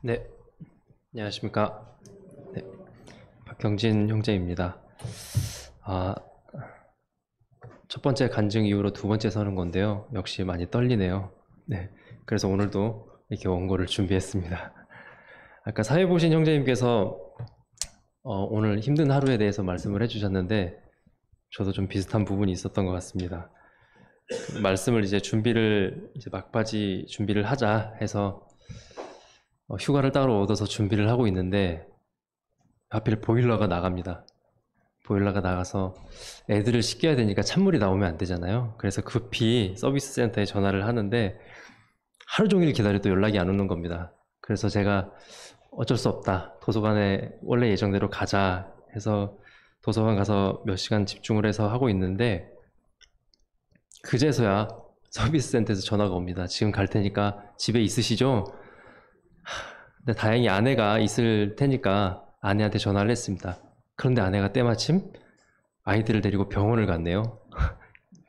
네, 안녕하십니까. 네, 박경진 형제입니다. 아, 첫 번째 간증 이후로 두 번째 서는 건데요. 역시 많이 떨리네요. 네, 그래서 오늘도 이렇게 원고를 준비했습니다. 아까 사회 보신 형제님께서 오늘 힘든 하루에 대해서 말씀을 해주셨는데 저도 좀 비슷한 부분이 있었던 것 같습니다. 그 말씀을 이제 막바지 준비를 하자 해서 휴가를 따로 얻어서 준비를 하고 있는데 하필 보일러가 나갑니다. 보일러가 나가서 애들을 씻겨야 되니까 찬물이 나오면 안 되잖아요. 그래서 급히 서비스 센터에 전화를 하는데 하루 종일 기다려도 연락이 안 오는 겁니다. 그래서 제가 어쩔 수 없다. 도서관에 원래 예정대로 가자 해서 도서관 가서 몇 시간 집중을 해서 하고 있는데 그제서야 서비스 센터에서 전화가 옵니다. 지금 갈 테니까 집에 있으시죠? 근데 다행히 아내가 있을 테니까 아내한테 전화를 했습니다. 그런데 아내가 때마침 아이들을 데리고 병원을 갔네요.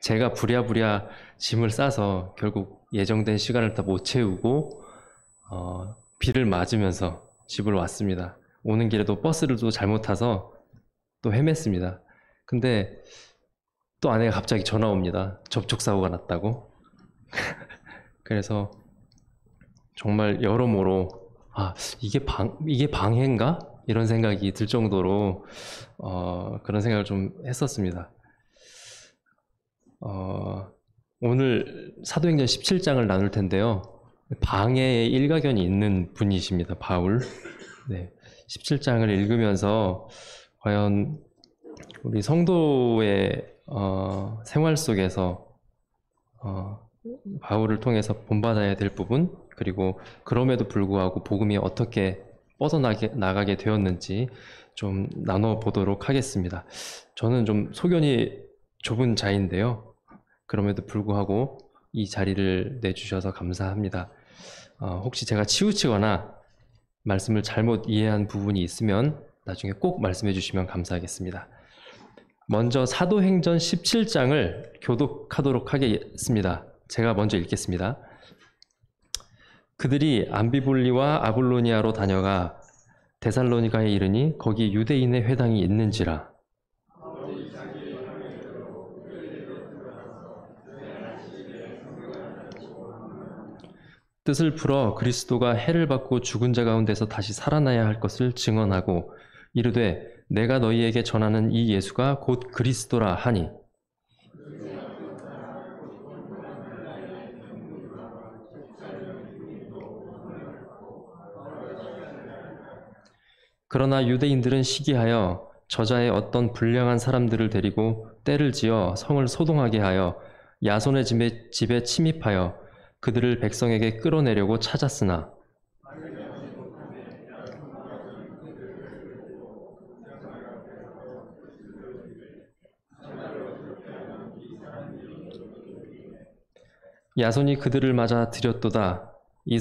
제가 부랴부랴 짐을 싸서 결국 예정된 시간을 다 못 채우고 비를 맞으면서 집을 왔습니다. 오는 길에도 버스를 또 잘못 타서 또 헤맸습니다. 근데 또 아내가 갑자기 전화 옵니다. 접촉사고가 났다고. 그래서 정말 여러모로 이게 방해인가? 이런 생각이 들 정도로 그런 생각을 좀 했었습니다. 오늘 사도행전 17장을 나눌 텐데요. 방해의 일가견이 있는 분이십니다. 바울. 네, 17장을 읽으면서 과연 우리 성도의 생활 속에서 바울을 통해서 본받아야 될 부분, 그리고 그럼에도 불구하고 복음이 어떻게 뻗어나가게 되었는지 좀 나눠보도록 하겠습니다. 저는 좀 소견이 좁은 자인데요. 그럼에도 불구하고 이 자리를 내주셔서 감사합니다. 혹시 제가 치우치거나 말씀을 잘못 이해한 부분이 있으면 나중에 꼭 말씀해 주시면 감사하겠습니다. 먼저 사도행전 17장을 교독하도록 하겠습니다. 제가 먼저 읽겠습니다. 그들이 암비볼리와 아볼로니아로 다녀가 데살로니가에 이르니 거기 유대인의 회당이 있는지라. 뜻을 풀어 그리스도가 해를 받고 죽은 자 가운데서 다시 살아나야 할 것을 증언하고 이르되 내가 너희에게 전하는 이 예수가 곧 그리스도라 하니 그러나 유대인들은 시기하여 저자의 어떤 불량한 사람들을 데리고 때를 지어 성을 소동하게 하여 야손의 집에 침입하여 그들을 백성에게 끌어내려고 찾았으나 야손이 그들을 맞아 들였도다. 이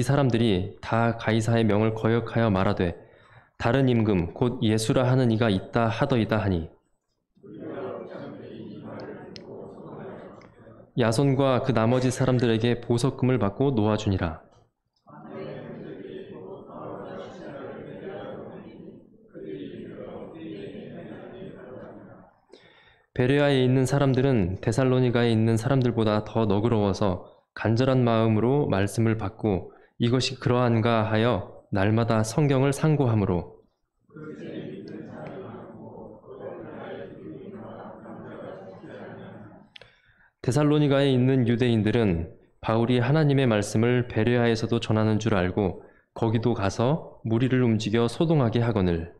사람들이 다 가이사의 명을 거역하여 말하되 다른 임금 곧 예수라 하는 이가 있다 하더이다 하니 야손과 그 나머지 사람들에게 보석금을 받고 놓아주니라. 베레아에 있는 사람들은 데살로니가에 있는 사람들보다 더 너그러워서 간절한 마음으로 말씀을 받고 이것이 그러한가 하여 날마다 성경을 상고하므로 데살로니가에 있는 유대인들은 바울이 하나님의 말씀을 베레아에서도 전하는 줄 알고 거기도 가서 무리를 움직여 소동하게 하거늘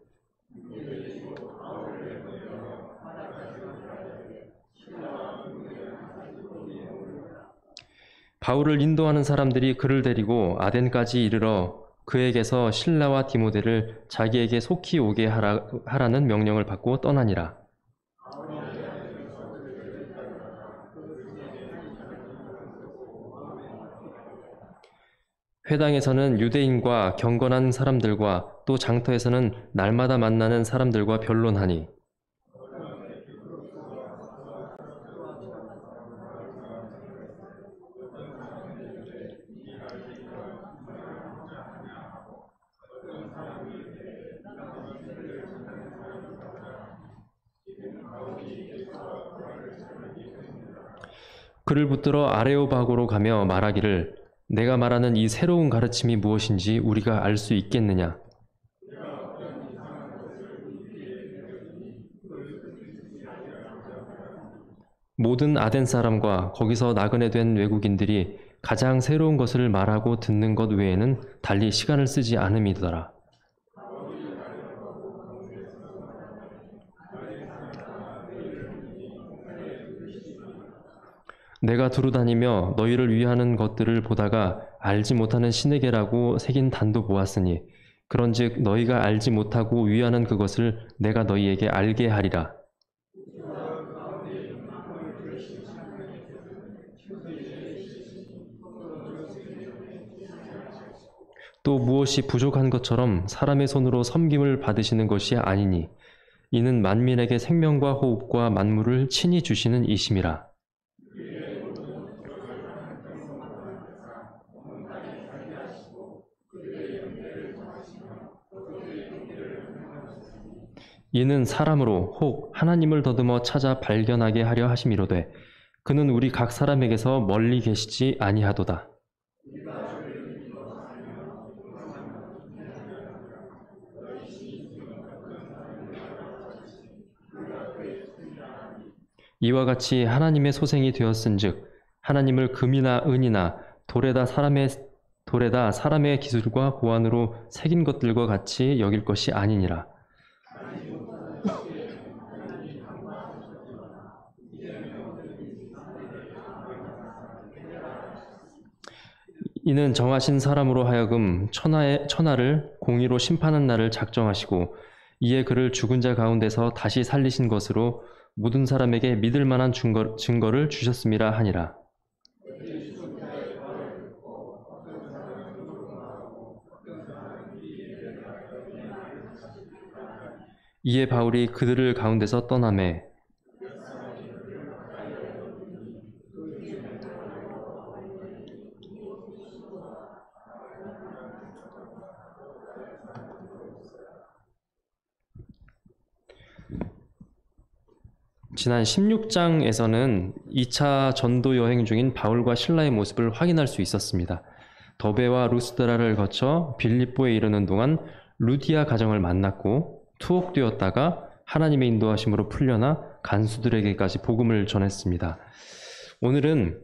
바울을 인도하는 사람들이 그를 데리고 아덴까지 이르러 그에게서 실라와 디모데를 자기에게 속히 오게 하라는 명령을 받고 떠나니라. 회당에서는 유대인과 경건한 사람들과 또 장터에서는 날마다 만나는 사람들과 변론하니 그를 붙들어 아레오바고로 가며 말하기를 내가 말하는 이 새로운 가르침이 무엇인지 우리가 알 수 있겠느냐. 모든 아덴 사람과 거기서 나그네 된 외국인들이 가장 새로운 것을 말하고 듣는 것 외에는 달리 시간을 쓰지 않음이더라. 내가 두루다니며 너희를 위하는 것들을 보다가 알지 못하는 신에게라고 새긴 단도 보았으니 그런즉 너희가 알지 못하고 위하는 그것을 내가 너희에게 알게 하리라. 또 무엇이 부족한 것처럼 사람의 손으로 섬김을 받으시는 것이 아니니 이는 만민에게 생명과 호흡과 만물을 친히 주시는 이심이라. 이는 사람으로 혹 하나님을 더듬어 찾아 발견하게 하려 하심이로되 그는 우리 각 사람에게서 멀리 계시지 아니하도다. 이와 같이 하나님의 소생이 되었은즉 하나님을 금이나 은이나 돌에다 사람의 기술과 고안으로 새긴 것들과 같이 여길 것이 아니니라. 이는 정하신 사람으로 하여금 천하를 공의로 심판한 날을 작정하시고 이에 그를 죽은 자 가운데서 다시 살리신 것으로 모든 사람에게 믿을 만한 증거를 주셨음이라 하니라. 이에 바울이 그들을 가운데서 떠나매 지난 16장에서는 2차 전도 여행 중인 바울과 실라의 모습을 확인할 수 있었습니다. 더베와 루스드라를 거쳐 빌립보에 이르는 동안 루디아 가정을 만났고 투옥되었다가 하나님의 인도하심으로 풀려나 간수들에게까지 복음을 전했습니다. 오늘은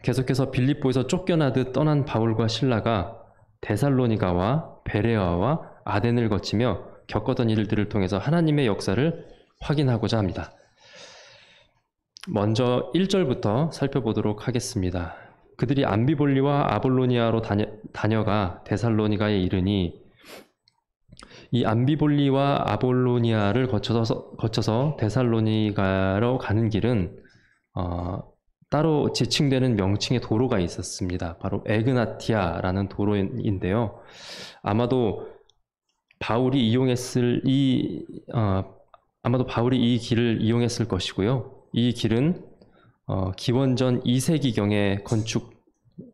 계속해서 빌립보에서 쫓겨나듯 떠난 바울과 실라가 데살로니가와 베레아와 아덴을 거치며 겪었던 일들을 통해서 하나님의 역사를 확인하고자 합니다. 먼저 1절부터 살펴보도록 하겠습니다. 그들이 암비볼리와 아볼로니아로 다녀가 데살로니가에 이르니 이 암비볼리와 아볼로니아를 거쳐서 데살로니가로 가는 길은 따로 지칭되는 명칭의 도로가 있었습니다. 바로 에그나티아라는 도로인데요. 아마도 바울이 이 길을 이용했을 것이고요. 이 길은 기원전 2세기경에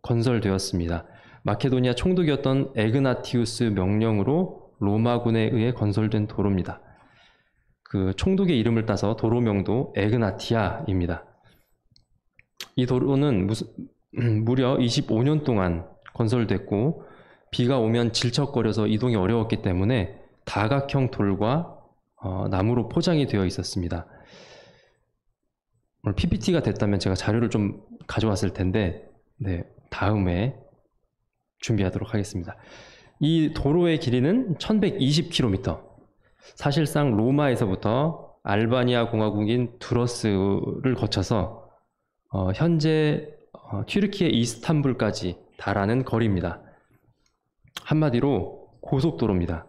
건설되었습니다. 마케도니아 총독이었던 에그나티우스 명령으로 로마군에 의해 건설된 도로입니다. 그 총독의 이름을 따서 도로명도 에그나티아입니다. 이 도로는 무려 25년 동안 건설됐고 비가 오면 질척거려서 이동이 어려웠기 때문에 다각형 돌과 나무로 포장이 되어 있었습니다. 오늘 PPT가 됐다면 제가 자료를 좀 가져왔을 텐데 다음에 준비하도록 하겠습니다. 이 도로의 길이는 1120km, 사실상 로마에서부터 알바니아 공화국인 두러스를 거쳐서 현재 튀르키예 이스탄불까지 달하는 거리입니다. 한마디로 고속도로입니다.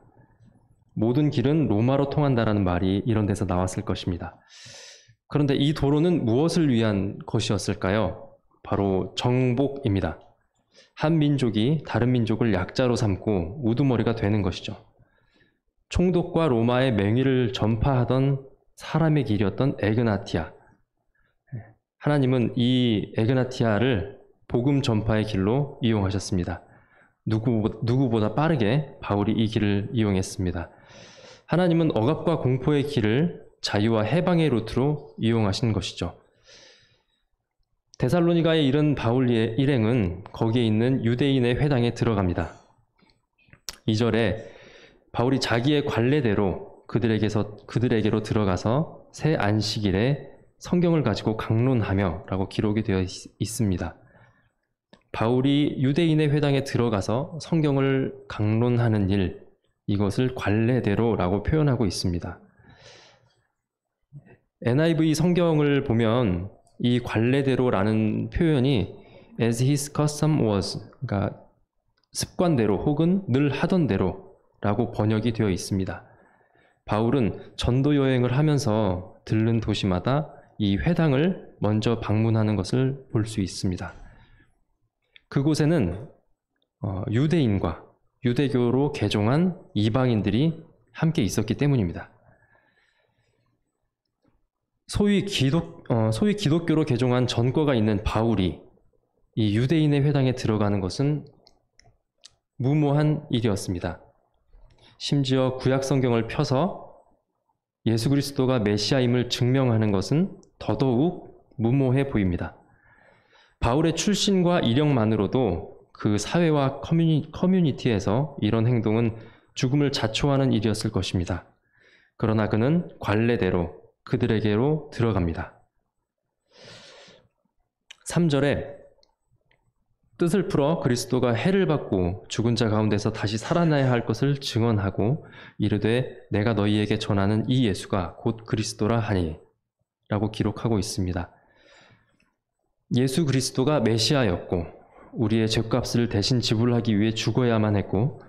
모든 길은 로마로 통한다라는 말이 이런 데서 나왔을 것입니다. 그런데 이 도로는 무엇을 위한 것이었을까요? 바로 정복입니다. 한 민족이 다른 민족을 약자로 삼고 우두머리가 되는 것이죠. 총독과 로마의 맹위를 전파하던 사람의 길이었던 에그나티아. 하나님은 이 에그나티아를 복음 전파의 길로 이용하셨습니다. 누구보다 빠르게 바울이 이 길을 이용했습니다. 하나님은 억압과 공포의 길을 자유와 해방의 루트로 이용하신 것이죠. 데살로니가에 이른 바울의 일행은 거기에 있는 유대인의 회당에 들어갑니다. 2절에 바울이 자기의 관례대로 그들에게로 들어가서 새 안식일에 성경을 가지고 강론하며 라고 기록이 되어 있습니다. 바울이 유대인의 회당에 들어가서 성경을 강론하는 일, 이것을 관례대로라고 표현하고 있습니다. NIV 성경을 보면 이 관례대로라는 표현이 as his custom was, 그러니까 습관대로 혹은 늘 하던 대로라고 번역이 되어 있습니다. 바울은 전도 여행을 하면서 들른 도시마다 이 회당을 먼저 방문하는 것을 볼 수 있습니다. 그곳에는 유대인과 유대교로 개종한 이방인들이 함께 있었기 때문입니다. 소위 기독교로 개종한 전과가 있는 바울이 이 유대인의 회당에 들어가는 것은 무모한 일이었습니다. 심지어 구약 성경을 펴서 예수 그리스도가 메시아임을 증명하는 것은 더더욱 무모해 보입니다. 바울의 출신과 이력만으로도 그 사회와 커뮤니티에서 이런 행동은 죽음을 자초하는 일이었을 것입니다. 그러나 그는 관례대로 그들에게로 들어갑니다. 3절에 뜻을 풀어 그리스도가 해를 받고 죽은 자 가운데서 다시 살아나야 할 것을 증언하고 이르되 내가 너희에게 전하는 이 예수가 곧 그리스도라 하니 라고 기록하고 있습니다. 예수 그리스도가 메시아였고 우리의 죄값을 대신 지불하기 위해 죽어야만 했고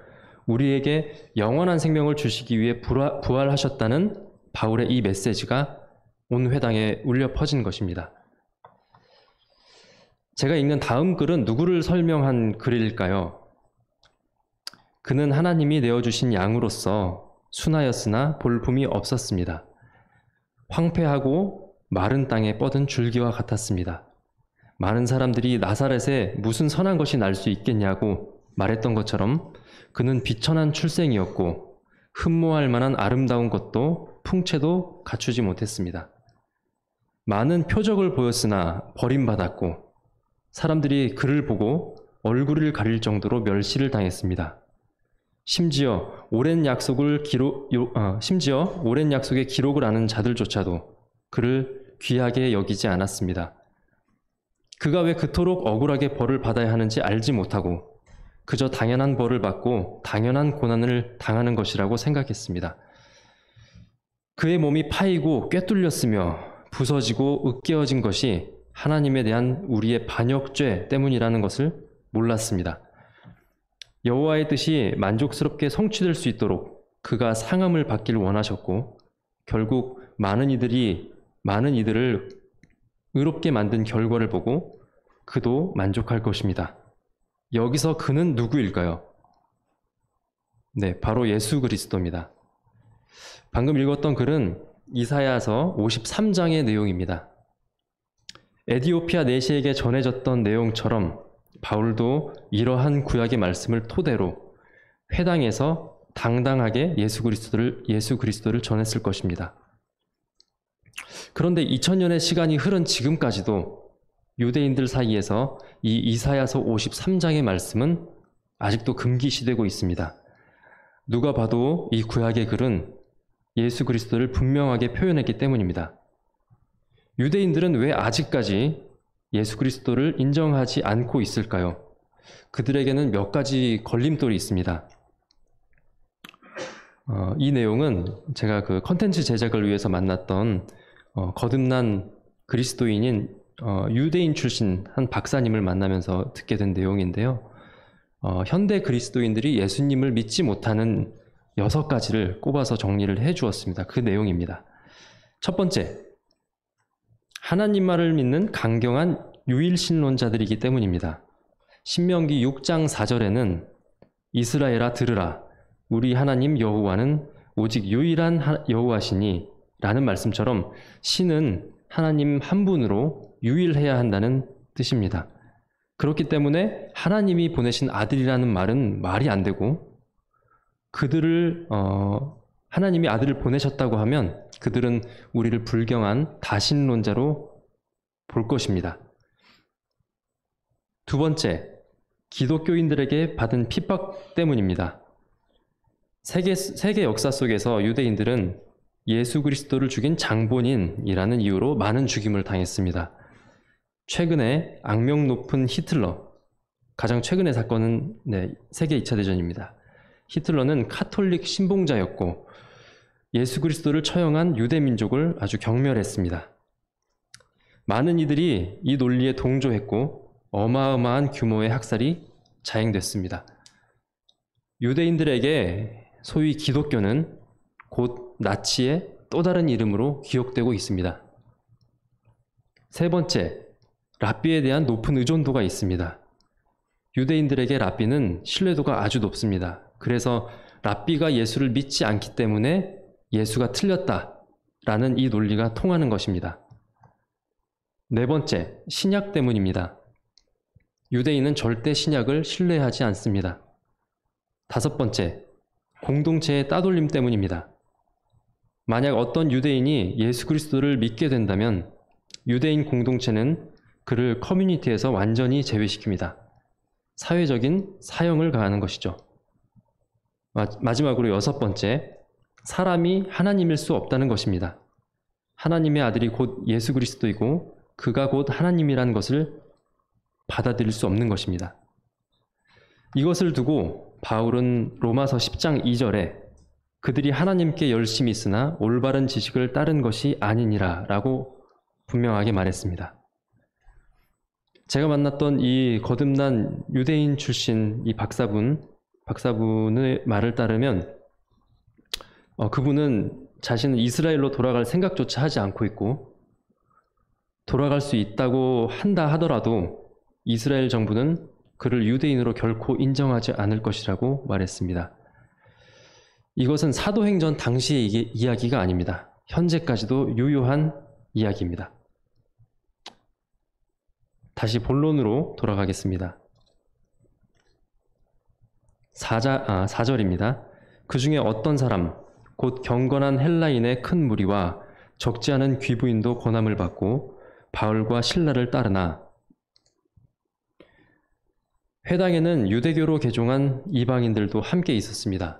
우리에게 영원한 생명을 주시기 위해 부활하셨다는 바울의 이 메시지가 온 회당에 울려 퍼진 것입니다. 제가 읽는 다음 글은 누구를 설명한 글일까요? 그는 하나님이 내어주신 양으로서 순하였으나 볼품이 없었습니다. 황폐하고 마른 땅에 뻗은 줄기와 같았습니다. 많은 사람들이 나사렛에 무슨 선한 것이 날 수 있겠냐고 말했던 것처럼 그는 비천한 출생이었고 흠모할 만한 아름다운 것도 풍채도 갖추지 못했습니다. 많은 표적을 보였으나 버림받았고 사람들이 그를 보고 얼굴을 가릴 정도로 멸시를 당했습니다. 심지어 오랜 약속의 기록을 아는 자들조차도 그를 귀하게 여기지 않았습니다. 그가 왜 그토록 억울하게 벌을 받아야 하는지 알지 못하고 그저 당연한 벌을 받고 당연한 고난을 당하는 것이라고 생각했습니다. 그의 몸이 파이고 꿰뚫렸으며 부서지고 으깨어진 것이 하나님에 대한 우리의 반역죄 때문이라는 것을 몰랐습니다. 여호와의 뜻이 만족스럽게 성취될 수 있도록 그가 상함을 받기를 원하셨고 결국 많은 이들을 의롭게 만든 결과를 보고 그도 만족할 것입니다. 여기서 그는 누구일까요? 네, 바로 예수 그리스도입니다. 방금 읽었던 글은 이사야서 53장의 내용입니다. 에디오피아 내시에게 전해졌던 내용처럼 바울도 이러한 구약의 말씀을 토대로 회당에서 당당하게 예수 그리스도를 전했을 것입니다. 그런데 2000년의 시간이 흐른 지금까지도 유대인들 사이에서 이 이사야서 53장의 말씀은 아직도 금기시되고 있습니다. 누가 봐도 이 구약의 글은 예수 그리스도를 분명하게 표현했기 때문입니다. 유대인들은 왜 아직까지 예수 그리스도를 인정하지 않고 있을까요? 그들에게는 몇 가지 걸림돌이 있습니다. 이 내용은 제가 그 컨텐츠 제작을 위해서 만났던 거듭난 그리스도인인 유대인 출신 한 박사님을 만나면서 듣게 된 내용인데요. 현대 그리스도인들이 예수님을 믿지 못하는 6가지를 꼽아서 정리를 해 주었습니다. 그 내용입니다. 첫 번째, 하나님 말을 믿는 강경한 유일신론자들이기 때문입니다. 신명기 6장 4절에는 이스라엘아 들으라 우리 하나님 여호와는 오직 유일한 여호와시니 라는 말씀처럼 신은 하나님 한 분으로 유일해야 한다는 뜻입니다. 그렇기 때문에 하나님이 보내신 아들이라는 말은 말이 안 되고 하나님이 아들을 보내셨다고 하면 그들은 우리를 불경한 다신론자로 볼 것입니다. 두 번째, 기독교인들에게 받은 핍박 때문입니다. 세계 역사 속에서 유대인들은 예수 그리스도를 죽인 장본인이라는 이유로 많은 죽임을 당했습니다. 최근에 악명 높은 히틀러, 가장 최근의 사건은 세계 2차 대전입니다. 히틀러는 카톨릭 신봉자였고 예수 그리스도를 처형한 유대 민족을 아주 경멸했습니다. 많은 이들이 이 논리에 동조했고 어마어마한 규모의 학살이 자행됐습니다. 유대인들에게 소위 기독교는 곧 나치의 또 다른 이름으로 기억되고 있습니다. 세 번째, 랍비에 대한 높은 의존도가 있습니다. 유대인들에게 랍비는 신뢰도가 아주 높습니다. 그래서 랍비가 예수를 믿지 않기 때문에 예수가 틀렸다라는 이 논리가 통하는 것입니다. 네 번째, 신약 때문입니다. 유대인은 절대 신약을 신뢰하지 않습니다. 다섯 번째, 공동체의 따돌림 때문입니다. 만약 어떤 유대인이 예수 그리스도를 믿게 된다면 유대인 공동체는 그를 커뮤니티에서 완전히 제외시킵니다. 사회적인 사형을 가하는 것이죠. 마지막으로 여섯 번째, 사람이 하나님일 수 없다는 것입니다. 하나님의 아들이 곧 예수 그리스도이고 그가 곧 하나님이라는 것을 받아들일 수 없는 것입니다. 이것을 두고 바울은 로마서 10장 2절에 그들이 하나님께 열심히 있으나 올바른 지식을 따른 것이 아니니라 라고 분명하게 말했습니다. 제가 만났던 이 거듭난 유대인 출신 이 박사분의 말을 따르면 그분은 자신은 이스라엘로 돌아갈 생각조차 하지 않고 있고 돌아갈 수 있다고 한다 하더라도 이스라엘 정부는 그를 유대인으로 결코 인정하지 않을 것이라고 말했습니다. 이것은 사도행전 당시의 이야기가 아닙니다. 현재까지도 유효한 이야기입니다. 다시 본론으로 돌아가겠습니다. 4절입니다. 그 중에 어떤 사람, 곧 경건한 헬라인의 큰 무리와 적지 않은 귀부인도 고난을 받고 바울과 실라를 따르나 회당에는 유대교로 개종한 이방인들도 함께 있었습니다.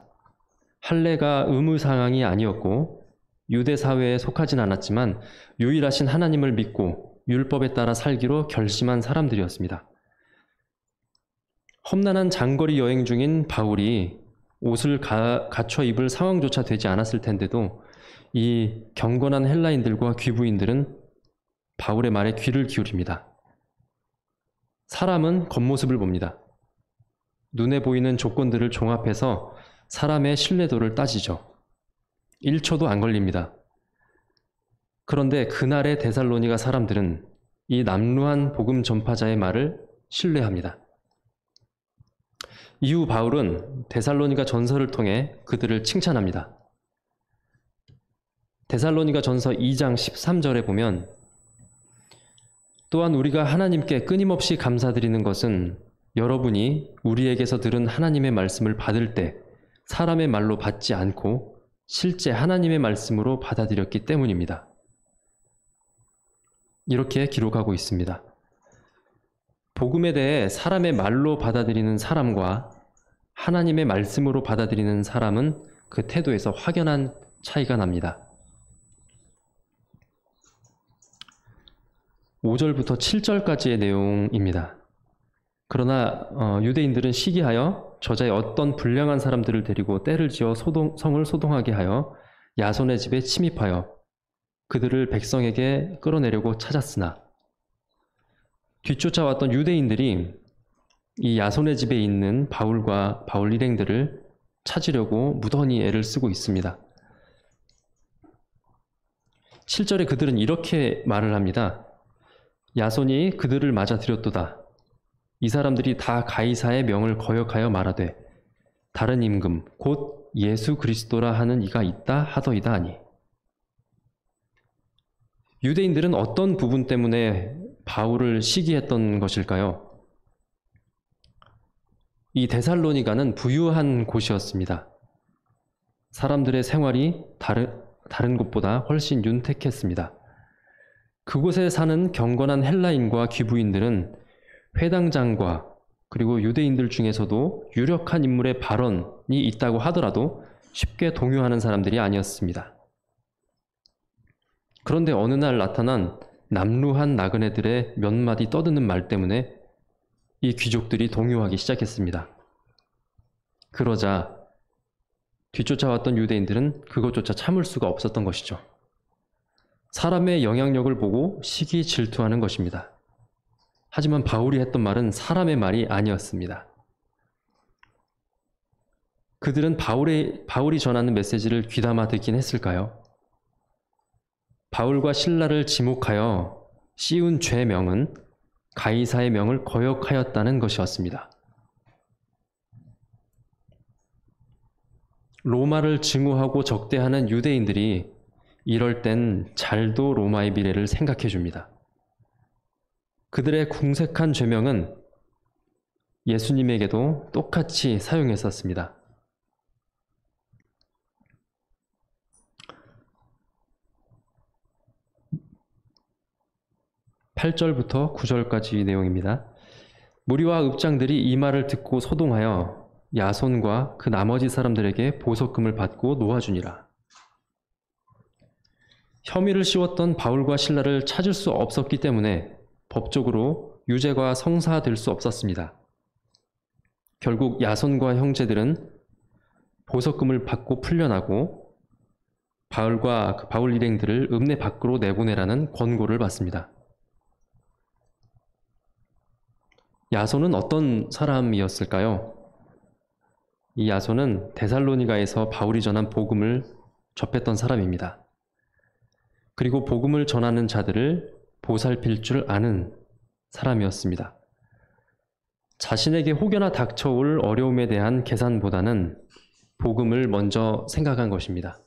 할례가 의무사항이 아니었고 유대 사회에 속하진 않았지만 유일하신 하나님을 믿고 율법에 따라 살기로 결심한 사람들이었습니다. 험난한 장거리 여행 중인 바울이 옷을 갖춰 입을 상황조차 되지 않았을 텐데도 이 경건한 헬라인들과 귀부인들은 바울의 말에 귀를 기울입니다. 사람은 겉모습을 봅니다. 눈에 보이는 조건들을 종합해서 사람의 신뢰도를 따지죠. 1초도 안 걸립니다. 그런데 그날의 데살로니가 사람들은 이 남루한 복음 전파자의 말을 신뢰합니다. 이후 바울은 데살로니가 전서를 통해 그들을 칭찬합니다. 데살로니가 전서 2장 13절에 보면 또한 우리가 하나님께 끊임없이 감사드리는 것은 여러분이 우리에게서 들은 하나님의 말씀을 받을 때 사람의 말로 받지 않고 실제 하나님의 말씀으로 받아들였기 때문입니다. 이렇게 기록하고 있습니다. 복음에 대해 사람의 말로 받아들이는 사람과 하나님의 말씀으로 받아들이는 사람은 그 태도에서 확연한 차이가 납니다. 5절부터 7절까지의 내용입니다. 그러나 유대인들은 시기하여 저자의 어떤 불량한 사람들을 데리고 떼를 지어 성을 소동하게 하여 야손의 집에 침입하여 그들을 백성에게 끌어내려고 찾았으나 뒤쫓아왔던 유대인들이 이 야손의 집에 있는 바울과 바울 일행들을 찾으려고 무던히 애를 쓰고 있습니다. 7절에 그들은 이렇게 말을 합니다. 야손이 그들을 맞아들였도다. 이 사람들이 다 가이사의 명을 거역하여 말하되 다른 임금 곧 예수 그리스도라 하는 이가 있다 하더이다 하니. 유대인들은 어떤 부분 때문에 바울을 시기했던 것일까요? 이 데살로니가는 부유한 곳이었습니다. 사람들의 생활이 다른 곳보다 훨씬 윤택했습니다. 그곳에 사는 경건한 헬라인과 귀부인들은 회당장과 그리고 유대인들 중에서도 유력한 인물의 발언이 있다고 하더라도 쉽게 동요하는 사람들이 아니었습니다. 그런데 어느 날 나타난 남루한 나그네들의 몇 마디 떠드는 말 때문에 이 귀족들이 동요하기 시작했습니다. 그러자 뒤쫓아왔던 유대인들은 그것조차 참을 수가 없었던 것이죠. 사람의 영향력을 보고 시기 질투하는 것입니다. 하지만 바울이 했던 말은 사람의 말이 아니었습니다. 그들은 바울이 전하는 메시지를 귀담아 듣긴 했을까요? 바울과 실라를 지목하여 씌운 죄명은 가이사의 명을 거역하였다는 것이었습니다. 로마를 증오하고 적대하는 유대인들이 이럴 땐 잘도 로마의 미래를 생각해 줍니다. 그들의 궁색한 죄명은 예수님에게도 똑같이 사용했었습니다. 8절부터 9절까지 내용입니다. 무리와 읍장들이 이 말을 듣고 소동하여 야손과 그 나머지 사람들에게 보석금을 받고 놓아주니라. 혐의를 씌웠던 바울과 실라를 찾을 수 없었기 때문에 법적으로 유죄가 성사될 수 없었습니다. 결국 야손과 형제들은 보석금을 받고 풀려나고 바울과 그 바울 일행들을 읍내 밖으로 내보내라는 권고를 받습니다. 야손은 어떤 사람이었을까요? 이 야손은 데살로니가에서 바울이 전한 복음을 접했던 사람입니다. 그리고 복음을 전하는 자들을 보살필 줄 아는 사람이었습니다. 자신에게 혹여나 닥쳐올 어려움에 대한 계산보다는 복음을 먼저 생각한 것입니다.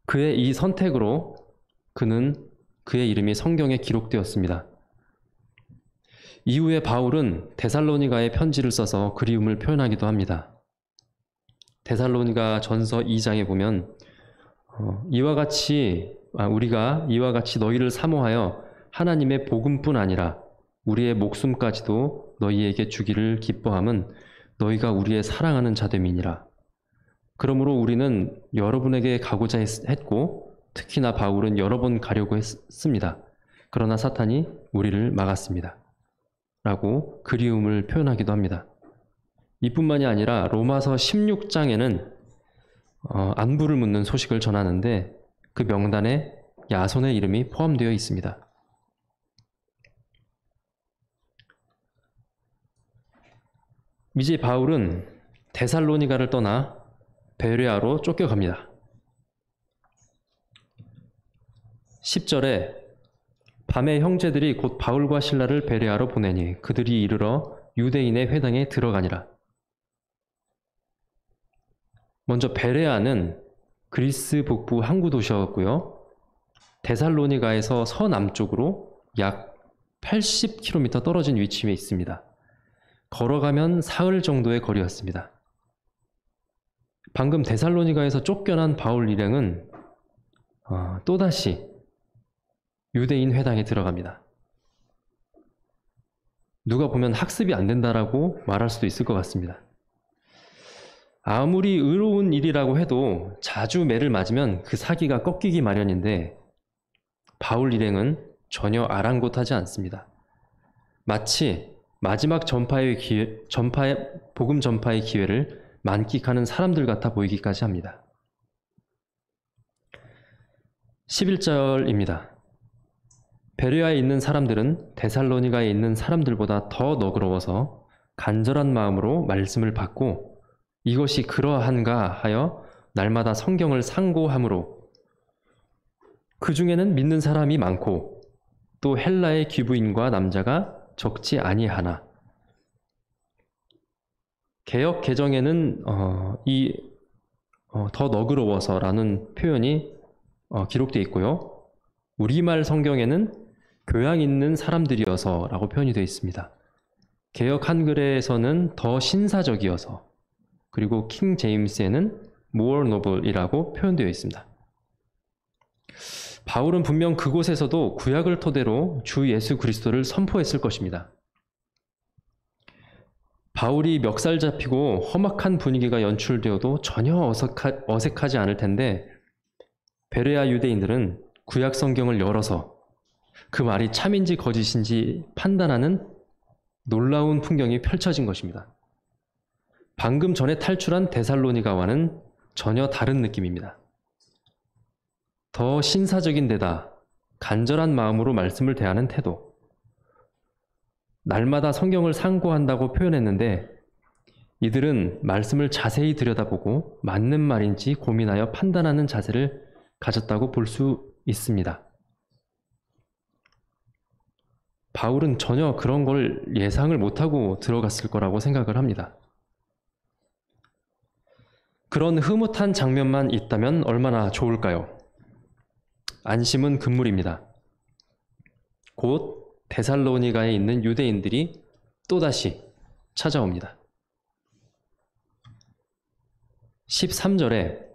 그의 이 선택으로 그의 이름이 성경에 기록되었습니다. 이후에 바울은 데살로니가에 편지를 써서 그리움을 표현하기도 합니다. 데살로니가 전서 2장에 보면 우리가 이와 같이 너희를 사모하여 하나님의 복음뿐 아니라 우리의 목숨까지도 너희에게 주기를 기뻐함은 너희가 우리의 사랑하는 자됨이니라. 그러므로 우리는 여러분에게 가고자 했고 특히나 바울은 여러 번 가려고 했습니다. 그러나 사탄이 우리를 막았습니다. 라고 그리움을 표현하기도 합니다. 이뿐만이 아니라 로마서 16장에는 안부를 묻는 소식을 전하는데 그 명단에 야손의 이름이 포함되어 있습니다. 이제 바울은 데살로니가를 떠나 베레아로 쫓겨갑니다. 10절에 밤에 형제들이 곧 바울과 실라를 베레아로 보내니 그들이 이르러 유대인의 회당에 들어가니라. 먼저 베레아는 그리스 북부 항구 도시였고요. 데살로니가에서 서남쪽으로 약 80km 떨어진 위치에 있습니다. 걸어가면 사흘 정도의 거리였습니다. 방금 데살로니가에서 쫓겨난 바울 일행은 또다시 유대인 회당에 들어갑니다. 누가 보면 학습이 안 된다라고 말할 수도 있을 것 같습니다. 아무리 의로운 일이라고 해도 자주 매를 맞으면 그 사기가 꺾이기 마련인데 바울 일행은 전혀 아랑곳하지 않습니다. 마치 마지막 복음 전파의 기회를 만끽하는 사람들 같아 보이기까지 합니다. 11절입니다. 베레아에 있는 사람들은 데살로니가에 있는 사람들보다 더 너그러워서 간절한 마음으로 말씀을 받고 이것이 그러한가 하여 날마다 성경을 상고하므로 그 중에는 믿는 사람이 많고 또 헬라의 귀부인과 남자가 적지 아니하나. 개역 개정에는 더 너그러워서라는 표현이 기록되어 있고요. 우리말 성경에는 교양 있는 사람들이어서라고 표현이 되어 있습니다. 개역 한글에서는 더 신사적이어서, 그리고 킹 제임스에는 more noble이라고 표현되어 있습니다. 바울은 분명 그곳에서도 구약을 토대로 주 예수 그리스도를 선포했을 것입니다. 바울이 멱살 잡히고 험악한 분위기가 연출되어도 전혀 어색하지 않을 텐데 베레아 유대인들은 구약 성경을 열어서 그 말이 참인지 거짓인지 판단하는 놀라운 풍경이 펼쳐진 것입니다. 방금 전에 탈출한 데살로니가와는 전혀 다른 느낌입니다. 더 신사적인 데다 간절한 마음으로 말씀을 대하는 태도. 날마다 성경을 상고한다고 표현했는데 이들은 말씀을 자세히 들여다보고 맞는 말인지 고민하여 판단하는 자세를 가졌다고 볼 수 있습니다. 바울은 전혀 그런 걸 예상을 못하고 들어갔을 거라고 생각을 합니다. 그런 흐뭇한 장면만 있다면 얼마나 좋을까요? 안심은 금물입니다. 곧 데살로니가에 있는 유대인들이 또다시 찾아옵니다. 13절에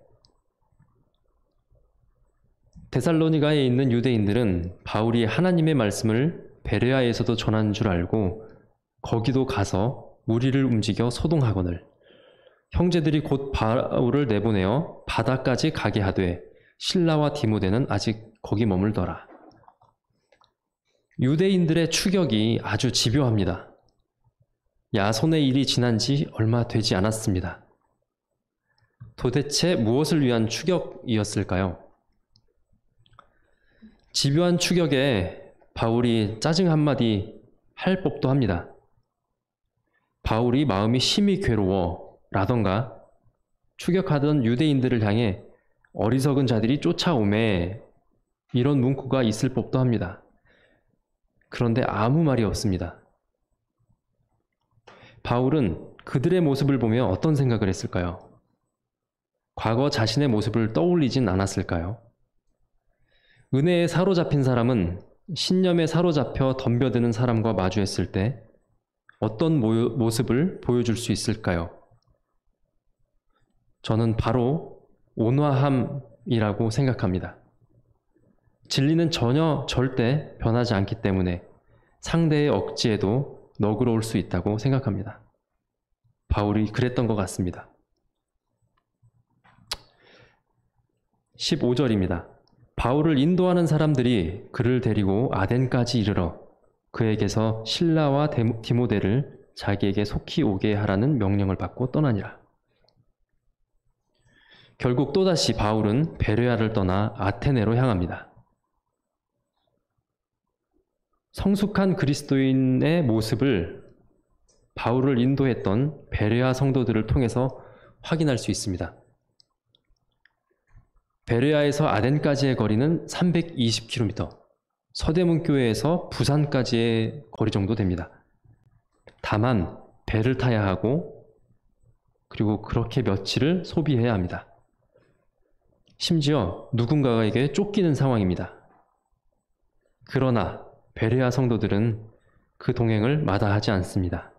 데살로니가에 있는 유대인들은 바울이 하나님의 말씀을 베레아에서도 전한 줄 알고 거기도 가서 무리를 움직여 소동하거늘 형제들이 곧 바울을 내보내어 바다까지 가게 하되 실라와 디모데는 아직 거기 머물더라. 유대인들의 추격이 아주 집요합니다. 야손의 일이 지난 지 얼마 되지 않았습니다. 도대체 무엇을 위한 추격이었을까요? 집요한 추격에 바울이 짜증 한마디 할 법도 합니다. 바울이 마음이 심히 괴로워 라던가 추격하던 유대인들을 향해 어리석은 자들이 쫓아오매 이런 문구가 있을 법도 합니다. 그런데 아무 말이 없습니다. 바울은 그들의 모습을 보며 어떤 생각을 했을까요? 과거 자신의 모습을 떠올리진 않았을까요? 은혜에 사로잡힌 사람은 신념에 사로잡혀 덤벼드는 사람과 마주했을 때 어떤 모습을 보여줄 수 있을까요? 저는 바로 온화함이라고 생각합니다. 진리는 전혀 절대 변하지 않기 때문에 상대의 억지에도 너그러울 수 있다고 생각합니다. 바울이 그랬던 것 같습니다. 15절입니다. 바울을 인도하는 사람들이 그를 데리고 아덴까지 이르러 그에게서 실라와 디모데를 자기에게 속히 오게 하라는 명령을 받고 떠나니라. 결국 또다시 바울은 베레아를 떠나 아테네로 향합니다. 성숙한 그리스도인의 모습을 바울을 인도했던 베레아 성도들을 통해서 확인할 수 있습니다. 베레아에서 아덴까지의 거리는 320km, 서대문교회에서 부산까지의 거리 정도 됩니다. 다만 배를 타야 하고 그리고 그렇게 며칠을 소비해야 합니다. 심지어 누군가에게 쫓기는 상황입니다. 그러나 베레아 성도들은 그 동행을 마다하지 않습니다.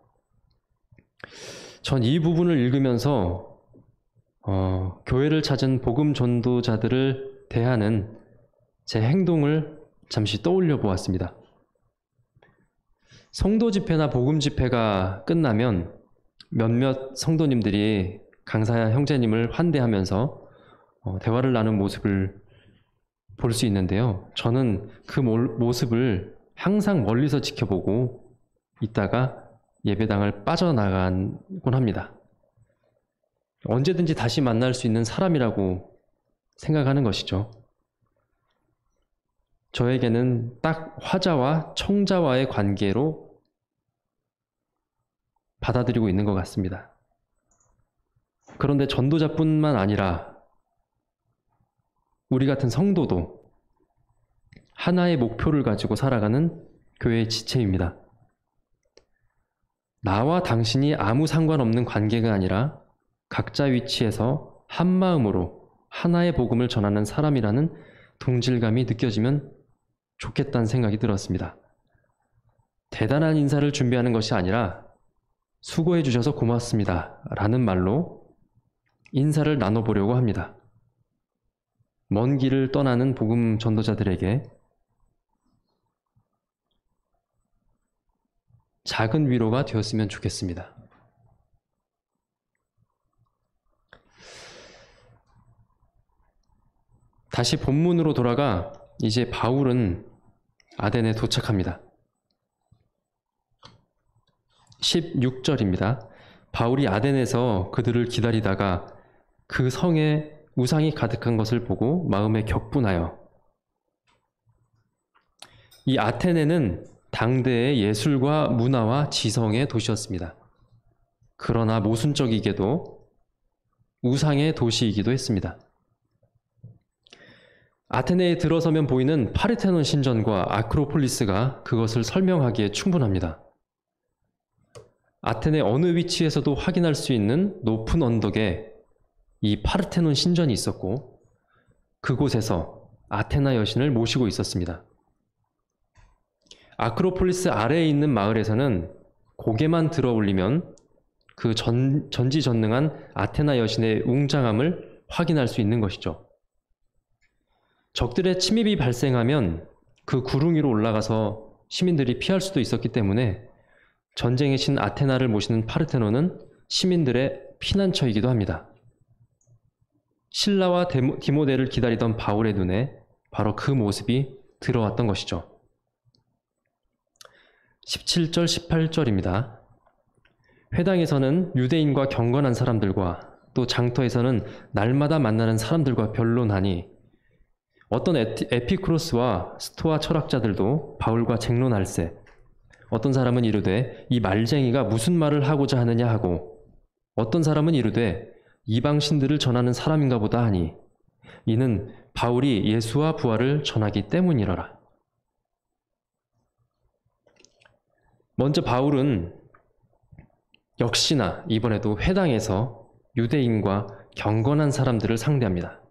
전 이 부분을 읽으면서 교회를 찾은 복음 전도자들을 대하는 제 행동을 잠시 떠올려 보았습니다. 성도 집회나 복음 집회가 끝나면 몇몇 성도님들이 강사 형제님을 환대하면서 대화를 나눈 모습을 볼 수 있는데요. 저는 그 모습을 항상 멀리서 지켜보고 있다가 예배당을 빠져나가곤 합니다. 언제든지 다시 만날 수 있는 사람이라고 생각하는 것이죠. 저에게는 딱 화자와 청자와의 관계로 받아들이고 있는 것 같습니다. 그런데 전도자뿐만 아니라 우리 같은 성도도 하나의 목표를 가지고 살아가는 교회의 지체입니다. 나와 당신이 아무 상관없는 관계가 아니라 각자 위치에서 한 마음으로 하나의 복음을 전하는 사람이라는 동질감이 느껴지면 좋겠다는 생각이 들었습니다. 대단한 인사를 준비하는 것이 아니라 수고해 주셔서 고맙습니다 라는 말로 인사를 나눠보려고 합니다. 먼 길을 떠나는 복음 전도자들에게 작은 위로가 되었으면 좋겠습니다. 다시 본문으로 돌아가 이제 바울은 아덴에 도착합니다. 16절입니다. 바울이 아덴에서 그들을 기다리다가 그 성에 우상이 가득한 것을 보고 마음에 격분하여, 이 아테네는 당대의 예술과 문화와 지성의 도시였습니다. 그러나 모순적이게도 우상의 도시이기도 했습니다. 아테네에 들어서면 보이는 파르테논 신전과 아크로폴리스가 그것을 설명하기에 충분합니다. 아테네 어느 위치에서도 확인할 수 있는 높은 언덕에 이 파르테논 신전이 있었고, 그곳에서 아테나 여신을 모시고 있었습니다. 아크로폴리스 아래에 있는 마을에서는 고개만 들어 올리면 그 전지전능한 아테나 여신의 웅장함을 확인할 수 있는 것이죠. 적들의 침입이 발생하면 그 구릉 위로 올라가서 시민들이 피할 수도 있었기 때문에 전쟁의 신 아테나를 모시는 파르테논은 시민들의 피난처이기도 합니다. 실라와 디모데를 기다리던 바울의 눈에 바로 그 모습이 들어왔던 것이죠. 17절, 18절입니다. 회당에서는 유대인과 경건한 사람들과 또 장터에서는 날마다 만나는 사람들과 변론하니 어떤 에피쿠로스와 스토아 철학자들도 바울과 쟁론할세. 어떤 사람은 이르되 이 말쟁이가 무슨 말을 하고자 하느냐 하고, 어떤 사람은 이르되 이방 신들을 전하는 사람인가 보다 하니, 이는 바울이 예수와 부활을 전하기 때문이러라. 먼저 바울은 역시나 이번에도 회당에서 유대인과 경건한 사람들을 상대합니다.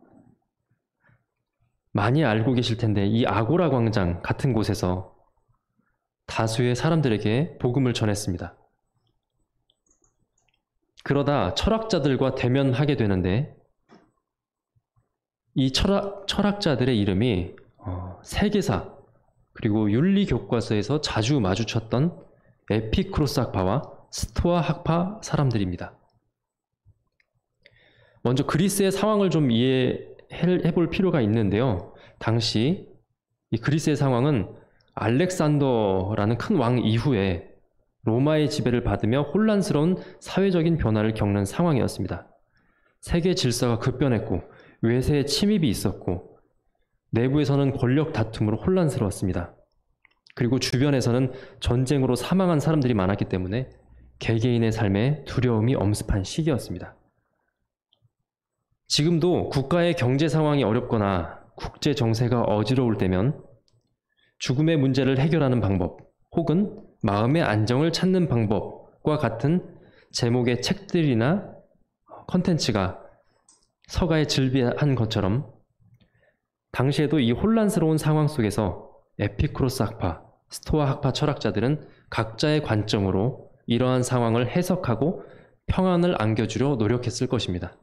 많이 알고 계실 텐데 이 아고라 광장 같은 곳에서 다수의 사람들에게 복음을 전했습니다. 그러다 철학자들과 대면하게 되는데, 이 철학자들의 이름이 세계사 그리고 윤리교과서에서 자주 마주쳤던 에피쿠로스 학파와 스토아 학파 사람들입니다. 먼저 그리스의 상황을 좀 이해해 볼 필요가 있는데요. 당시 이 그리스의 상황은 알렉산더라는 큰 왕 이후에 로마의 지배를 받으며 혼란스러운 사회적인 변화를 겪는 상황이었습니다. 세계 질서가 급변했고 외세의 침입이 있었고 내부에서는 권력 다툼으로 혼란스러웠습니다. 그리고 주변에서는 전쟁으로 사망한 사람들이 많았기 때문에 개개인의 삶에 두려움이 엄습한 시기였습니다. 지금도 국가의 경제 상황이 어렵거나 국제 정세가 어지러울 때면 죽음의 문제를 해결하는 방법 혹은 마음의 안정을 찾는 방법과 같은 제목의 책들이나 컨텐츠가 서가에 즐비한 것처럼 당시에도 이 혼란스러운 상황 속에서 에피쿠로스 학파, 스토아 학파 철학자들은 각자의 관점으로 이러한 상황을 해석하고 평안을 안겨주려 노력했을 것입니다.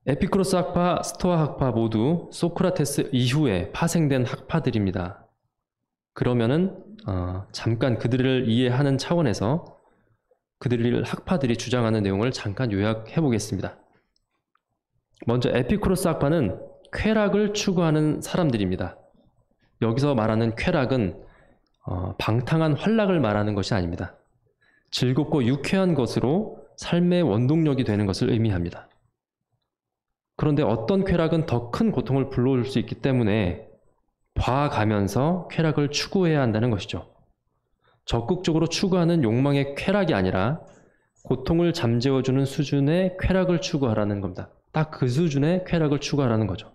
에피쿠로스 학파, 스토아 학파 모두 소크라테스 이후에 파생된 학파들입니다. 그러면은 잠깐 그들을 이해하는 차원에서 그들 학파들이 주장하는 내용을 잠깐 요약해 보겠습니다. 먼저 에피쿠로스 학파는 쾌락을 추구하는 사람들입니다. 여기서 말하는 쾌락은 방탕한 활락을 말하는 것이 아닙니다. 즐겁고 유쾌한 것으로 삶의 원동력이 되는 것을 의미합니다. 그런데 어떤 쾌락은 더 큰 고통을 불러올 수 있기 때문에 봐가면서 쾌락을 추구해야 한다는 것이죠. 적극적으로 추구하는 욕망의 쾌락이 아니라 고통을 잠재워주는 수준의 쾌락을 추구하라는 겁니다. 딱 그 수준의 쾌락을 추구하라는 거죠.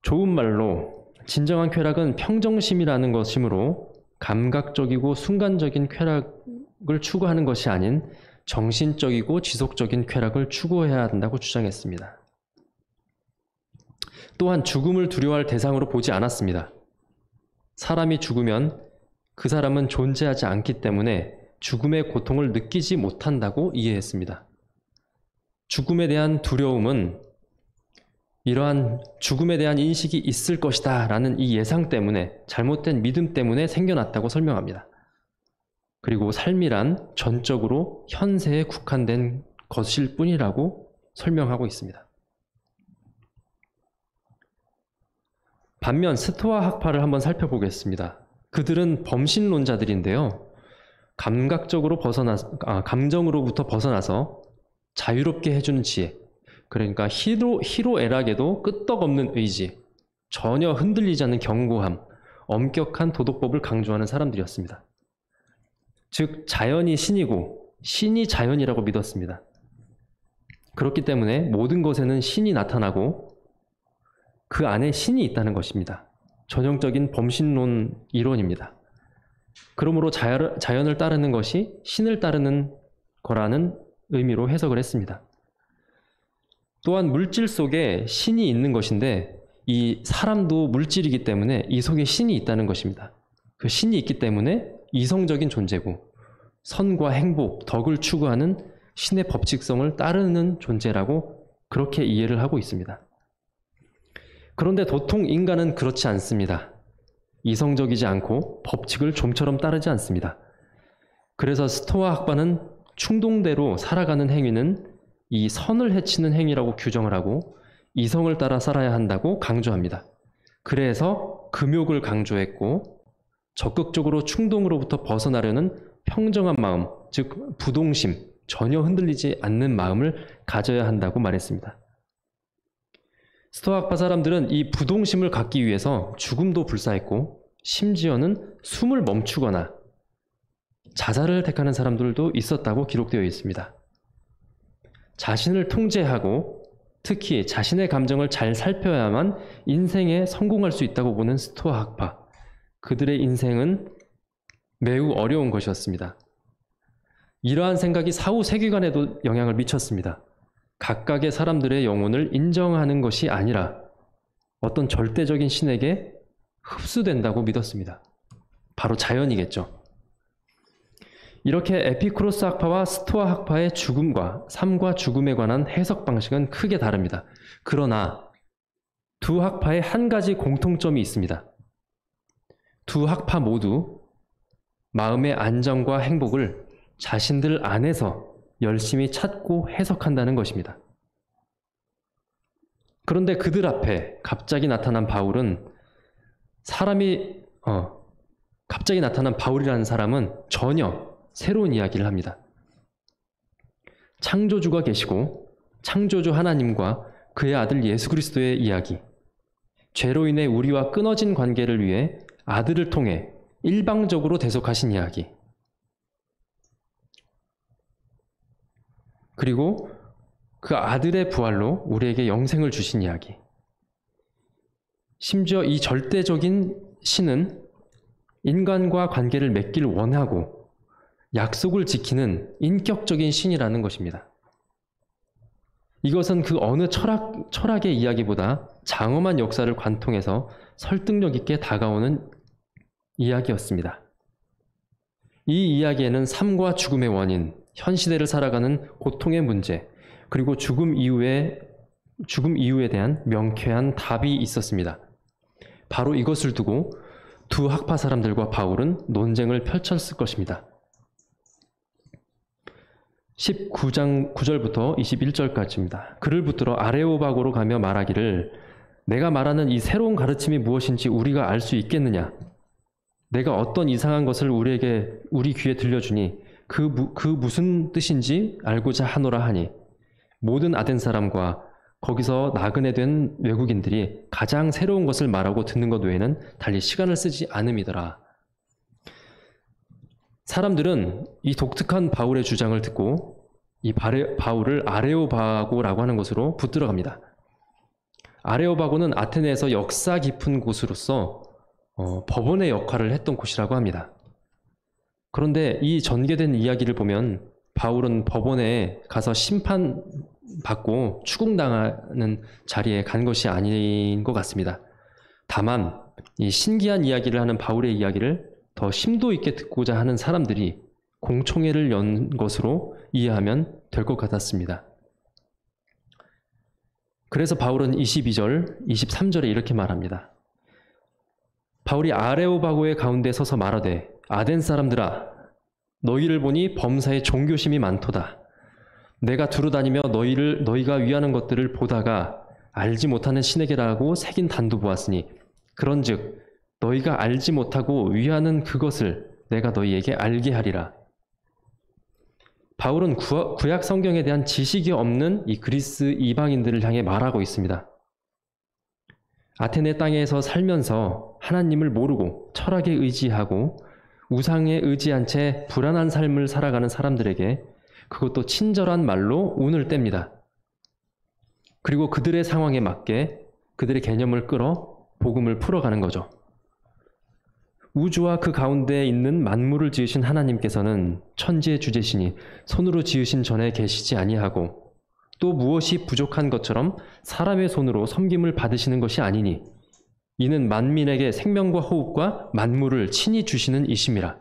좋은 말로 진정한 쾌락은 평정심이라는 것이므로 감각적이고 순간적인 쾌락을 추구하는 것이 아닌 정신적이고 지속적인 쾌락을 추구해야 한다고 주장했습니다. 또한 죽음을 두려워할 대상으로 보지 않았습니다. 사람이 죽으면 그 사람은 존재하지 않기 때문에 죽음의 고통을 느끼지 못한다고 이해했습니다. 죽음에 대한 두려움은 이러한 죽음에 대한 인식이 있을 것이다 라는 이 예상 때문에, 잘못된 믿음 때문에 생겨났다고 설명합니다. 그리고 삶이란 전적으로 현세에 국한된 것일 뿐이라고 설명하고 있습니다. 반면 스토아 학파를 한번 살펴보겠습니다. 그들은 범신론자들인데요. 감정으로부터 벗어나서 자유롭게 해주는 지혜, 그러니까 희로애락에도 끄떡없는 의지, 전혀 흔들리지 않는 견고함, 엄격한 도덕법을 강조하는 사람들이었습니다. 즉 자연이 신이고 신이 자연이라고 믿었습니다. 그렇기 때문에 모든 것에는 신이 나타나고 그 안에 신이 있다는 것입니다. 전형적인 범신론 이론입니다. 그러므로 자연을 따르는 것이 신을 따르는 거라는 의미로 해석을 했습니다. 또한 물질 속에 신이 있는 것인데 이 사람도 물질이기 때문에 이 속에 신이 있다는 것입니다. 그 신이 있기 때문에 이성적인 존재고 선과 행복, 덕을 추구하는 신의 법칙성을 따르는 존재라고 그렇게 이해를 하고 있습니다. 그런데 도통 인간은 그렇지 않습니다. 이성적이지 않고 법칙을 좀처럼 따르지 않습니다. 그래서 스토아 학파는 충동대로 살아가는 행위는 이 선을 해치는 행위라고 규정을 하고 이성을 따라 살아야 한다고 강조합니다. 그래서 금욕을 강조했고 적극적으로 충동으로부터 벗어나려는 평정한 마음, 즉 부동심, 전혀 흔들리지 않는 마음을 가져야 한다고 말했습니다. 스토아 학파 사람들은 이 부동심을 갖기 위해서 죽음도 불사했고 심지어는 숨을 멈추거나 자살을 택하는 사람들도 있었다고 기록되어 있습니다. 자신을 통제하고 특히 자신의 감정을 잘 살펴야만 인생에 성공할 수 있다고 보는 스토아 학파. 그들의 인생은 매우 어려운 것이었습니다. 이러한 생각이 사후 세계관에도 영향을 미쳤습니다. 각각의 사람들의 영혼을 인정하는 것이 아니라 어떤 절대적인 신에게 흡수된다고 믿었습니다. 바로 자연이겠죠. 이렇게 에피쿠로스 학파와 스토아 학파의 죽음과 삶과 죽음에 관한 해석 방식은 크게 다릅니다. 그러나 두 학파에 한 가지 공통점이 있습니다. 두 학파 모두 마음의 안정과 행복을 자신들 안에서 열심히 찾고 해석한다는 것입니다. 그런데 그들 앞에 갑자기 나타난 바울은 갑자기 나타난 바울이라는 사람은 전혀 새로운 이야기를 합니다. 창조주가 계시고 창조주 하나님과 그의 아들 예수 그리스도의 이야기, 죄로 인해 우리와 끊어진 관계를 위해 아들을 통해 일방적으로 대속하신 이야기, 그리고 그 아들의 부활로 우리에게 영생을 주신 이야기, 심지어 이 절대적인 신은 인간과 관계를 맺길 원하고 약속을 지키는 인격적인 신이라는 것입니다. 이것은 그 어느 철학의 이야기보다 장엄한 역사를 관통해서 설득력 있게 다가오는 이야기였습니다. 이 이야기에는 삶과 죽음의 원인, 현 시대를 살아가는 고통의 문제, 그리고 죽음 이후에 대한 명쾌한 답이 있었습니다. 바로 이것을 두고 두 학파 사람들과 바울은 논쟁을 펼쳤을 것입니다. 19장 9절부터 21절까지입니다. 그를 붙들어 아레오바고로 가며 말하기를 내가 말하는 이 새로운 가르침이 무엇인지 우리가 알 수 있겠느냐? 내가 어떤 이상한 것을 우리 귀에 들려주니 그 무슨 뜻인지 알고자 하노라 하니 모든 아덴 사람과 거기서 나그네 된 외국인들이 가장 새로운 것을 말하고 듣는 것 외에는 달리 시간을 쓰지 않음이더라. 사람들은 이 독특한 바울의 주장을 듣고 이 바울을 아레오바고라고 하는 곳으로 붙들어 갑니다. 아레오바고는 아테네에서 역사 깊은 곳으로서 법원의 역할을 했던 곳이라고 합니다. 그런데 이 전개된 이야기를 보면 바울은 법원에 가서 심판받고 추궁당하는 자리에 간 것이 아닌 것 같습니다. 다만 이 신기한 이야기를 하는 바울의 이야기를 더 심도 있게 듣고자 하는 사람들이 공청회를 연 것으로 이해하면 될 것 같았습니다. 그래서 바울은 22절, 23절에 이렇게 말합니다. 바울이 아레오바고의 가운데 서서 말하되 아덴 사람들아 너희를 보니 범사에 종교심이 많도다. 내가 두루 다니며 너희가 위하는 것들을 보다가 알지 못하는 신에게라고 새긴 단도 보았으니 그런즉 너희가 알지 못하고 위하는 그것을 내가 너희에게 알게 하리라. 바울은 구약 성경에 대한 지식이 없는 이 그리스 이방인들을 향해 말하고 있습니다. 아테네 땅에서 살면서 하나님을 모르고 철학에 의지하고 우상에 의지한 채 불안한 삶을 살아가는 사람들에게 그것도 친절한 말로 운을 뗍니다. 그리고 그들의 상황에 맞게 그들의 개념을 끌어 복음을 풀어가는 거죠. 우주와 그 가운데 있는 만물을 지으신 하나님께서는 천지의 주제시니 손으로 지으신 전에 계시지 아니하고 또 무엇이 부족한 것처럼 사람의 손으로 섬김을 받으시는 것이 아니니 이는 만민에게 생명과 호흡과 만물을 친히 주시는 이심이라.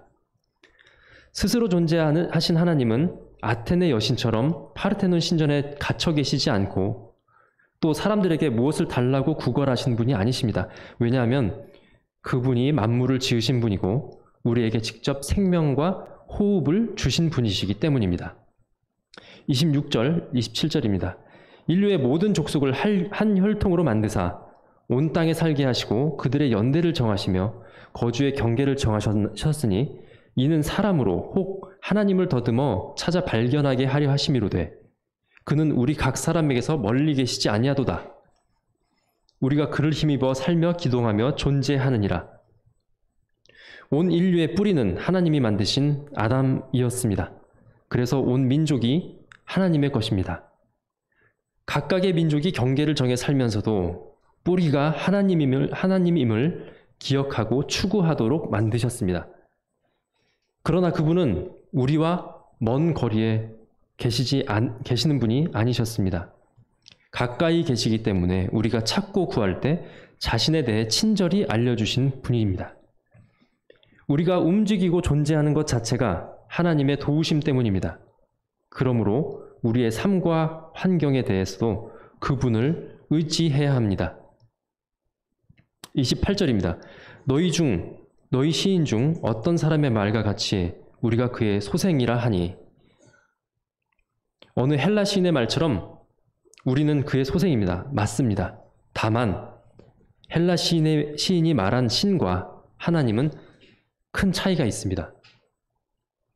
스스로 존재하신 하나님은 아테네 여신처럼 파르테논 신전에 갇혀 계시지 않고 또 사람들에게 무엇을 달라고 구걸하신 분이 아니십니다. 왜냐하면 그분이 만물을 지으신 분이고 우리에게 직접 생명과 호흡을 주신 분이시기 때문입니다. 26절, 27절입니다. 인류의 모든 족속을 한 혈통으로 만드사 온 땅에 살게 하시고 그들의 연대를 정하시며 거주의 경계를 정하셨으니 이는 사람으로 혹 하나님을 더듬어 찾아 발견하게 하려 하심이로되 그는 우리 각 사람에게서 멀리 계시지 아니하도다. 우리가 그를 힘입어 살며 기동하며 존재하느니라. 온 인류의 뿌리는 하나님이 만드신 아담이었습니다. 그래서 온 민족이 하나님의 것입니다. 각각의 민족이 경계를 정해 살면서도 뿌리가 하나님임을 기억하고 추구하도록 만드셨습니다. 그러나 그분은 우리와 먼 거리에 계시는 분이 아니셨습니다. 가까이 계시기 때문에 우리가 찾고 구할 때 자신에 대해 친절히 알려주신 분입니다. 우리가 움직이고 존재하는 것 자체가 하나님의 도우심 때문입니다. 그러므로 우리의 삶과 환경에 대해서도 그분을 의지해야 합니다. 28절입니다. 너희 시인 중 어떤 사람의 말과 같이 우리가 그의 소생이라 하니 어느 헬라 시인의 말처럼 우리는 그의 소생입니다. 맞습니다. 다만 헬라 시인이 말한 신과 하나님은 큰 차이가 있습니다.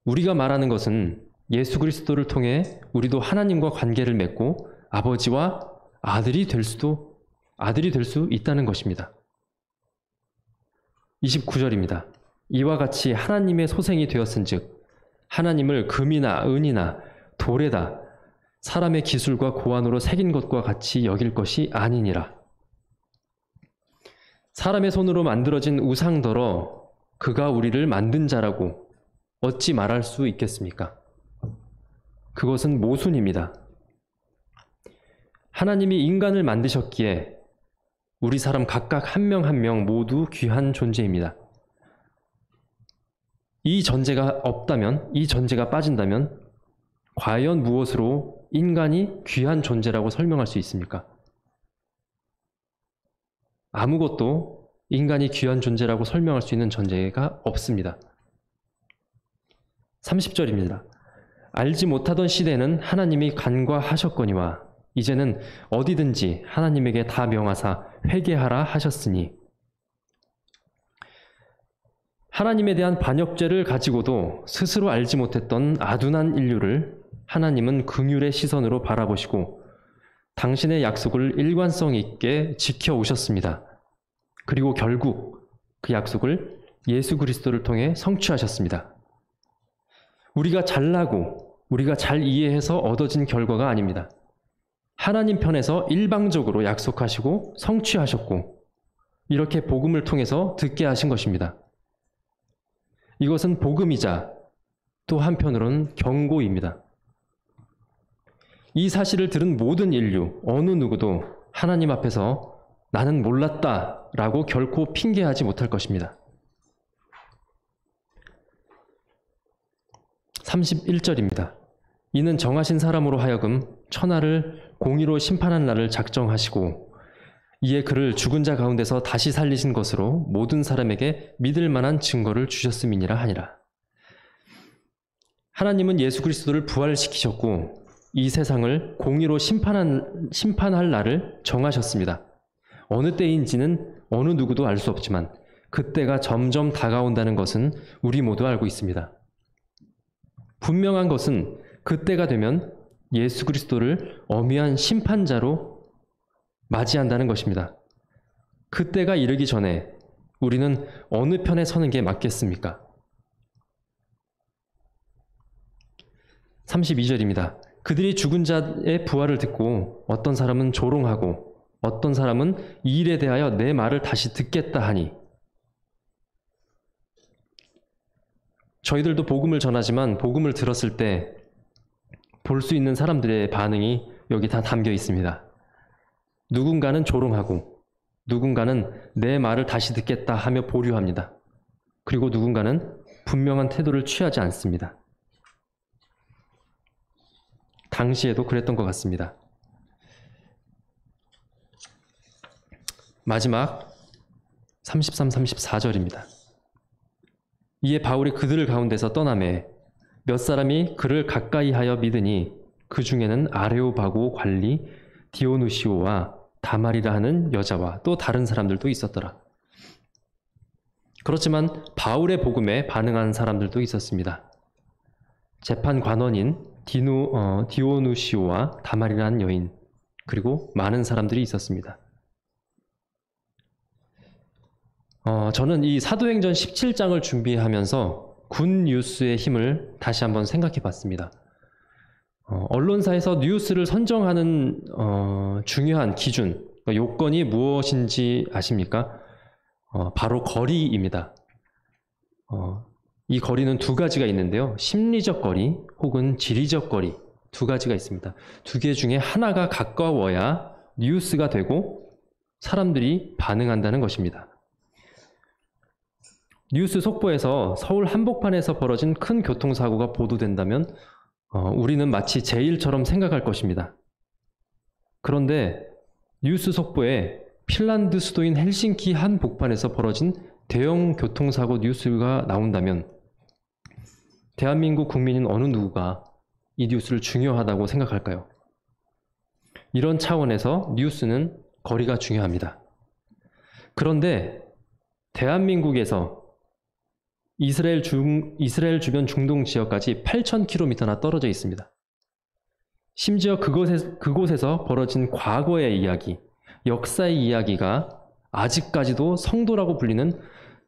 우리가 말하는 것은 예수 그리스도를 통해 우리도 하나님과 관계를 맺고 아버지와 아들이 될 수 있다는 것입니다. 29절입니다. 이와 같이 하나님의 소생이 되었은즉 하나님을 금이나 은이나 돌에다 사람의 기술과 고안으로 새긴 것과 같이 여길 것이 아니니라. 사람의 손으로 만들어진 우상더러 그가 우리를 만든 자라고 어찌 말할 수 있겠습니까? 그것은 모순입니다. 하나님이 인간을 만드셨기에 우리 사람 각각 한 명 한 명 모두 귀한 존재입니다. 이 전제가 없다면, 이 전제가 빠진다면 과연 무엇으로 인간이 귀한 존재라고 설명할 수 있습니까? 아무것도 인간이 귀한 존재라고 설명할 수 있는 전제가 없습니다. 30절입니다. 알지 못하던 시대는 하나님이 간과하셨거니와 이제는 어디든지 하나님에게 다 명하사 회개하라 하셨으니 하나님에 대한 반역죄를 가지고도 스스로 알지 못했던 아둔한 인류를 하나님은 긍휼의 시선으로 바라보시고 당신의 약속을 일관성 있게 지켜오셨습니다. 그리고 결국 그 약속을 예수 그리스도를 통해 성취하셨습니다. 우리가 잘나고 우리가 잘 이해해서 얻어진 결과가 아닙니다. 하나님 편에서 일방적으로 약속하시고 성취하셨고 이렇게 복음을 통해서 듣게 하신 것입니다. 이것은 복음이자 또 한편으로는 경고입니다. 이 사실을 들은 모든 인류, 어느 누구도 하나님 앞에서 나는 몰랐다 라고 결코 핑계하지 못할 것입니다. 31절입니다. 이는 정하신 사람으로 하여금 천하를 공의로 심판한 날을 작정하시고 이에 그를 죽은 자 가운데서 다시 살리신 것으로 모든 사람에게 믿을 만한 증거를 주셨음이니라 하니라. 하나님은 예수 그리스도를 부활시키셨고 이 세상을 공의로 심판할 날을 정하셨습니다. 어느 때인지는 어느 누구도 알 수 없지만 그때가 점점 다가온다는 것은 우리 모두 알고 있습니다. 분명한 것은 그때가 되면 예수 그리스도를 엄위한 심판자로 맞이한다는 것입니다. 그때가 이르기 전에 우리는 어느 편에 서는 게 맞겠습니까? 32절입니다. 그들이 죽은 자의 부활을 듣고 어떤 사람은 조롱하고 어떤 사람은 이 일에 대하여 내 말을 다시 듣겠다 하니, 저희들도 복음을 전하지만 복음을 들었을 때 볼 수 있는 사람들의 반응이 여기 다 담겨 있습니다. 누군가는 조롱하고 누군가는 내 말을 다시 듣겠다 하며 보류합니다. 그리고 누군가는 분명한 태도를 취하지 않습니다. 당시에도 그랬던 것 같습니다. 마지막 33, 34절입니다. 이에 바울이 그들 가운데서 떠나매 몇 사람이 그를 가까이 하여 믿으니 그 중에는 아레오바고 관리 디오누시오와 다말이라 하는 여자와 또 다른 사람들도 있었더라. 그렇지만 바울의 복음에 반응한 사람들도 있었습니다. 재판 관원인 디오누시오와 다말이라는 여인, 그리고 많은 사람들이 있었습니다. 저는 이 사도행전 17장을 준비하면서 군 뉴스의 힘을 다시 한번 생각해 봤습니다. 언론사에서 뉴스를 선정하는 중요한 기준, 요건이 무엇인지 아십니까? 바로 거리입니다. 이 거리는 두 가지가 있는데요. 심리적 거리 혹은 지리적 거리, 두 가지가 있습니다. 두 개 중에 하나가 가까워야 뉴스가 되고 사람들이 반응한다는 것입니다. 뉴스 속보에서 서울 한복판에서 벌어진 큰 교통사고가 보도된다면 우리는 마치 제1처럼 생각할 것입니다. 그런데 뉴스 속보에 핀란드 수도인 헬싱키 한복판에서 벌어진 대형 교통사고 뉴스가 나온다면 대한민국 국민인 어느 누구가 이 뉴스를 중요하다고 생각할까요? 이런 차원에서 뉴스는 거리가 중요합니다. 그런데 대한민국에서 이스라엘 주변 중동 지역까지 8,000km나 떨어져 있습니다. 심지어 그곳에서 벌어진 과거의 이야기, 역사의 이야기가 아직까지도 성도라고 불리는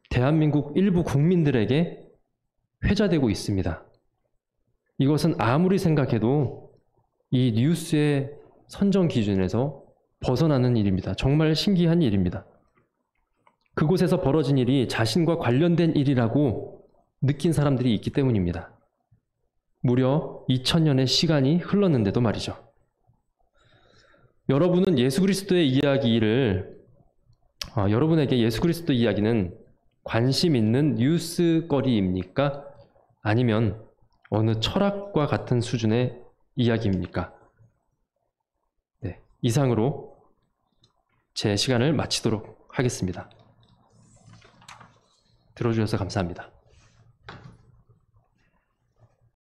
대한민국 일부 국민들에게 회자되고 있습니다. 이것은 아무리 생각해도 이 뉴스의 선정 기준에서 벗어나는 일입니다. 정말 신기한 일입니다. 그곳에서 벌어진 일이 자신과 관련된 일이라고 느낀 사람들이 있기 때문입니다. 무려 2000년의 시간이 흘렀는데도 말이죠. 여러분은 예수 그리스도의 여러분에게 예수 그리스도 이야기는 관심 있는 뉴스거리입니까? 아니면 어느 철학과 같은 수준의 이야기입니까? 네, 이상으로 제 시간을 마치도록 하겠습니다. 들어주셔서 감사합니다.